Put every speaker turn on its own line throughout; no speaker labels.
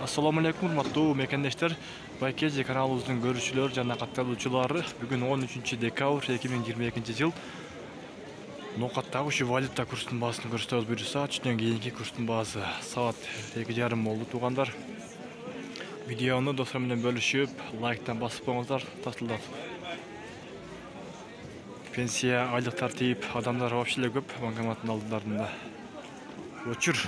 Assalamu alaikum, урматтуу мекендештер. Байкеже каналыбыздын көрүүчүлөрү жана катталуучулары. Бүгүн 13 декабрь 2022 жыл. Ноокаттагы ушу валюта курсунун баасын көрсөтөбүз буюрса, түштөн кийинки курстун баасы саат 2:30 болду туугандар. Видеону достор менен бөлүшүп, лайктан басып коюңуздар, татылдап. Пенсия, айлыктар тийип, адамдар вообще эле көп банкоматтын алдындарында. Очур.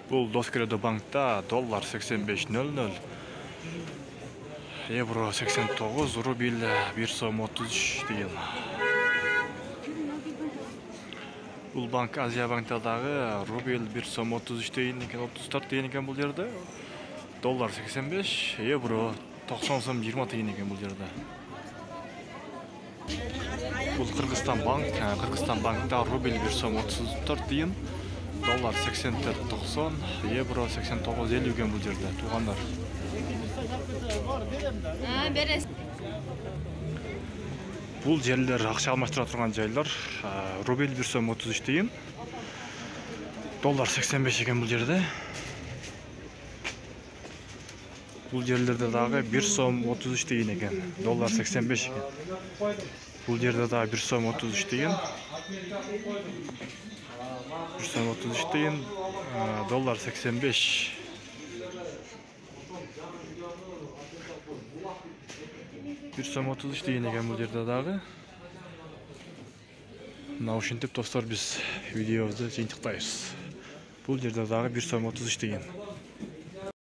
Бул Доскредо банкта доллар 85.00, евро 89, рубль 1 сом 33 тиын. Бул банк Азия банктардагы рубль 1 сом 33 тиын экен, 34 тиын экен бул жерде. Доллар 85, евро 90 сом 20 тиын экен бул жерде. Бул Кыргызстан банкта рубль 1 сом 34 тиын. Доллар 84.90, евро 89.50 экен бул жерде, туугандар. Бул жерлер акча алмаштыра турган жайлар. Рубль 1 сом 33 тиын. Доллар 85 экен бул жерде. Бул жерлерде дагы 1 сом 33 тиын экен. Доллар 85 экен. Бул жерде дагы 1 сом 33 тиын. 1 сом 33 тиын, доллар 85. Bir сом 33 тиын экен бул жерде дагы. Мына ушинтип достор биз видеобузду жыйынтыктайбыз. Бул жерде дагы 1 сом 33 тиын.